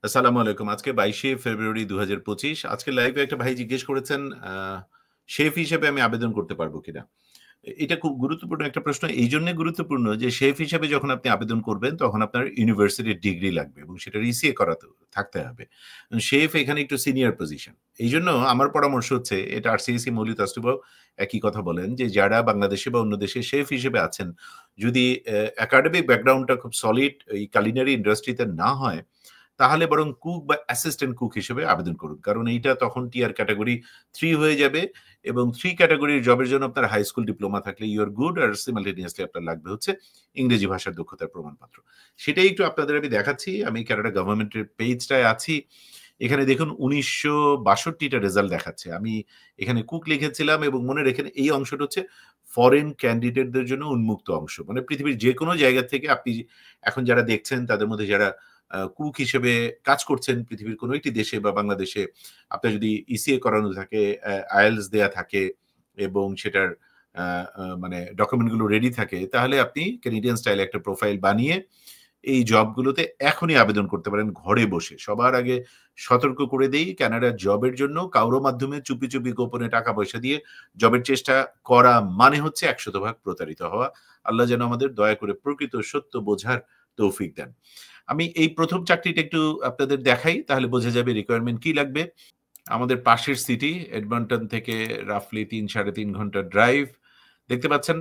আসসালামু আলাইকুম। আজকে ২২শে ফেব্রুয়ারি ২০২৫। আজকে লাইভে একটা ভাই জিজ্ঞেস করেছেন, শেফ হিসেবে আমি আবেদন করতে পারবো কিনা? এটা খুব গুরুত্বপূর্ণ একটা প্রশ্ন। এইজন্যে গুরুত্বপূর্ণ যে শেফ হিসেবে যখন আপনি আবেদন করবেন, তখন আপনার ইউনিভার্সিটির ডিগ্রি লাগবে এবং সেটার ইসিএ করাতে থাকতে হবে। শেফ এখানে একটু সিনিয়র পজিশন। এইজন্য আমার পরামর্শ হচ্ছে, এটা আরসিএসি মৌলি তাসরিফাও একই কথা বলেন যে, যারা বাংলাদেশে বা অন্য দেশে শেফ হিসেবে আছেন, যদি একাডেমিক ব্যাকগ্রাউন্ডটা খুব সলিড এই কুলিনারি ইন্ডাস্ট্রিতে না হয়, তাহলে বরং কুক বা অ্যাসিস্ট্যান্ট কুক হিসেবে আবেদন করুন। কারণ এইটা তখন টিআর ক্যাটেগরি 3 হয়ে যাবে এবং 3 ক্যাটেগরির জবের জন্য আপনার হাই স্কুল ডিপ্লোমা থাকলে ইউ আর গুড, আর সিমালটেনিয়াসলি আপনার লাগবে হচ্ছে ইংরেজি ভাষার দক্ষতার প্রমাণপত্র। সেটাই একটু আপনাদের আমি দেখাচ্ছি। আমি কানাডা গভর্নমেন্টের পেজটায় আছি। এখানে দেখুন ১৯৬২ টা রেজাল্ট দেখাচ্ছে। আমি এখানে কুক লিখেছিলাম এবং মনে রেখেন এই অংশটা হচ্ছে ফরেন ক্যান্ডিডেটদের জন্য উন্মুক্ত অংশ। মানে পৃথিবীর যেকোনো জায়গা থেকে আপনি এখন যারা দেখছেন তাদের মধ্যে যারা কুক হিসেবে কাজ করছেন পৃথিবীর কোনো একটি দেশে বা বাংলাদেশে, আপনার যদি ইসিএ করানো থাকে, আইএলটিএস দেয়া থাকে এবং সেটার মানে ডকুমেন্টগুলো রেডি থাকে, তাহলে আপনি ক্যানাডিয়ান স্টাইলে একটা প্রোফাইল বানিয়ে এই জবগুলোতে এখনই আবেদন করতে পারেন ঘরে বসে। সবার আগে সতর্ক করে দেই, কানাডার জবের জন্য কারো মাধ্যমে চুপি, চুপি গোপনে টাকা পয়সা দিয়ে জবের চেষ্টা করা মানে হচ্ছে ১০০% প্রতারিত হওয়া। আল্লাহ যেন আমাদের দয়া করে প্রকৃত সত্য বোঝার তৌফিক দেন। আমি এই ১ম চাকরিটা একটু আপনাদের দেখাই, তাহলে বোঝা যাবে রিকোয়ারমেন্ট কি লাগবে। আমাদের পাশের সিটি এডমন্টন থেকে রাফলি ৩-৩.৫ ঘন্টা ড্রাইভ। দেখতে পাচ্ছেন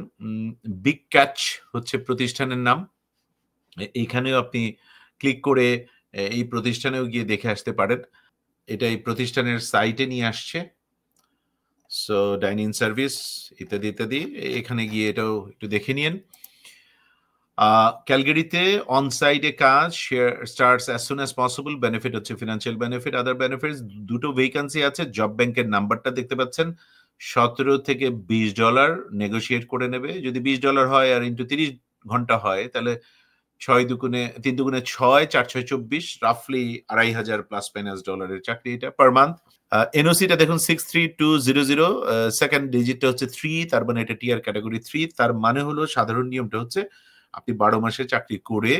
বিগ ক্যাচ হচ্ছে প্রতিষ্ঠানের নাম। এইখানেও আপনি ক্লিক করে এই প্রতিষ্ঠানেও গিয়ে দেখে আসতে পারেন। এটা এই প্রতিষ্ঠানের সাইটে নিয়ে আসছে। সো ডাইনিং সার্ভিস ইত্যাদি, ইত্যাদি। এখানে গিয়ে এটাও একটু দেখে নিয়েন। ক্যালগারিতে অন সাইটে কাজ starts as soon as possible. Benefit হচ্ছে ফিনান্সিয়াল বেনিফিট, আদার বেনিফিটস। দুটো ভ্যাকেন্সি আছে। জব ব্যাংকের নাম্বারটা দেখতে পাচ্ছেন। $17 থেকে $20 নেগোশিয়েট করে নেবে। যদি $20 হয় আর ইনটু ৩০ ঘন্টা হয়, তাহলে ৬ দুগুণে ৩ দুগুণে ৬, ৪ ৬ ২৪, রাফলি $২,৫০০ প্লাস মাইনাস ডলারের চাকরি এটা পার মান্থ। এনওসিটা দেখুন 63200, সেকেন্ড ডিজিটটা হচ্ছে ৩, তার মানে এটা টিআর ক্যাটাগরি ৩। তার মানে হলো সাধারণ নিয়মটা হচ্ছে আপনি ১২ মাসে চাকরি করে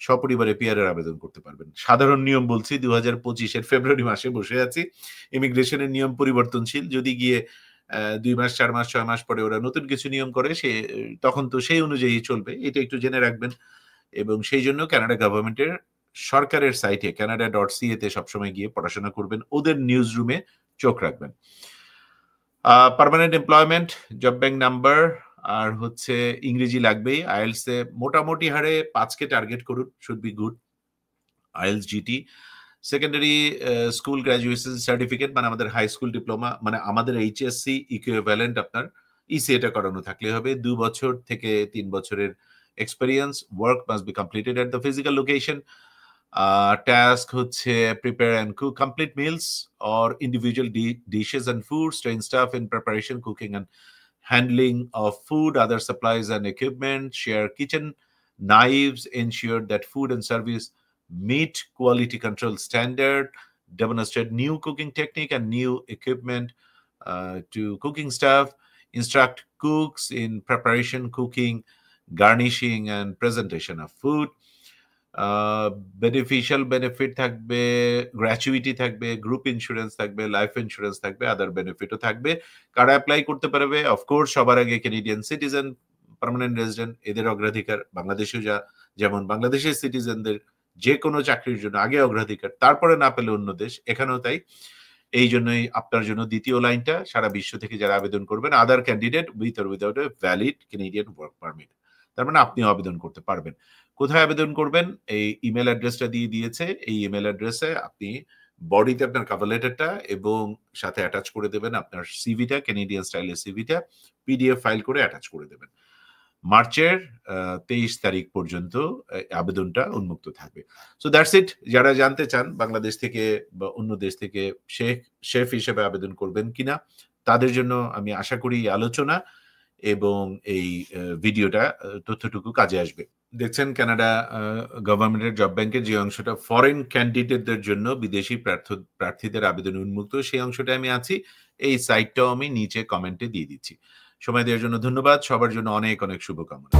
সপরিবারে পিআর এর আবেদন করতে পারবেন। সাধারণ নিয়ম বলছি, ২০২৫ এর ফেব্রুয়ারি মাসে বসে আছি। ইমিগ্রেশনের নিয়ম পরিবর্তনশীল। যদি গিয়ে ২ মাস, ৪ মাস, ৬ মাস পরে ওরা নতুন কিছু নিয়ম করে, তখন তো সেই অনুযায়ী চলবে। এটা একটু জেনে রাখবেন। এবং সেই জন্য কানাডা গভর্নমেন্টের সরকারের সাইটে canada.ca তে সবসময় গিয়ে পড়াশোনা করবেন। ওদের নিউজ রুমে চোখ রাখবেন। Permanent employment, job bank number আর হচ্ছে ইংরেজি লাগবেই। আইএলটিএস এ মোটামুটি হারে ৫ কে টার্গেট করুন, should be good. IELTS GT, secondary school graduation certificate মানে আমাদের হাই স্কুল ডিপ্লোমা, মানে আমাদের এইচএসসি ইকুইভ্যালেন্ট আপনার ইসিএটা করানো থাকলে হবে। ২ বছর থেকে ৩ বছরের experience. Work must be completed at the physical location. Task হচ্ছে prepare and cook complete meals or individual dishes and foods, train staff in preparation, cooking and handling of food, other supplies and equipment, share kitchen knives, ensure that food and service meet quality control standard, demonstrate new cooking technique and new equipment to cooking staff, instruct cooks in preparation, cooking, garnishing and presentation of food. Beneficial benefit থাকবে, gratuity থাকবে, group insurance থাকবে, life insurance থাকবে, আদার বেনিফিটও থাকবে। কারা apply করতে পারবে? Of course সবার আগে ক্যানাডিয়ান সিটিজেন, পার্মানেন্ট রেসিডেন্ট, এদের অগ্রাধিকার। বাংলাদেশেও যেমন বাংলাদেশের সিটিজেনদের যে কোনো চাকরির জন্য আগে অগ্রাধিকার, তারপরে না পেলে অন্য দেশ, এখানেও তাই। এই জন্যই আপনার জন্য দ্বিতীয় লাইনটা, সারা বিশ্ব থেকে যারা আবেদন করবেন, আদার candidate with or without a valid Canadian work permit. তার মানে আপনিও আবেদন করতে পারবেন। কোথায় আবেদন করবেন? এই ইমেল অ্যাড্রেসটা দিয়ে দিয়েছে। এই ইমেল অ্যাড্রেসে আপনি বডিতে আপনার কভার লেটারটা এবং সাথে অ্যাটাচ করে দেবেন আপনার সিভিটা, ক্যানাডিয়ান স্টাইলের সিভিটা পিডিএফ ফাইল করে অ্যাটাচ করে দেবেন। মার্চের ২৩ তারিখ পর্যন্ত আবেদনটা উন্মুক্ত থাকবে। So that's it. যারা জানতে চান বাংলাদেশ থেকে বা অন্য দেশ থেকে শেফ হিসেবে আবেদন করবেন কিনা, তাদের জন্য আমি আশা করি এই আলোচনা এবং এই ভিডিওটা তথ্যটুকু কাজে আসবে। দেখছেন কানাডা গভর্নমেন্টের জব ব্যাংকের যে অংশটা ফরেন ক্যান্ডিডেটদের জন্য বিদেশি প্রার্থীদের আবেদন উন্মুক্ত, সেই অংশটা আমি আছি। এই সাইটটাও আমি নিচে কমেন্টে দিয়ে দিচ্ছি। সময় দেওয়ার জন্য ধন্যবাদ। সবার জন্য অনেক অনেক শুভকামনা।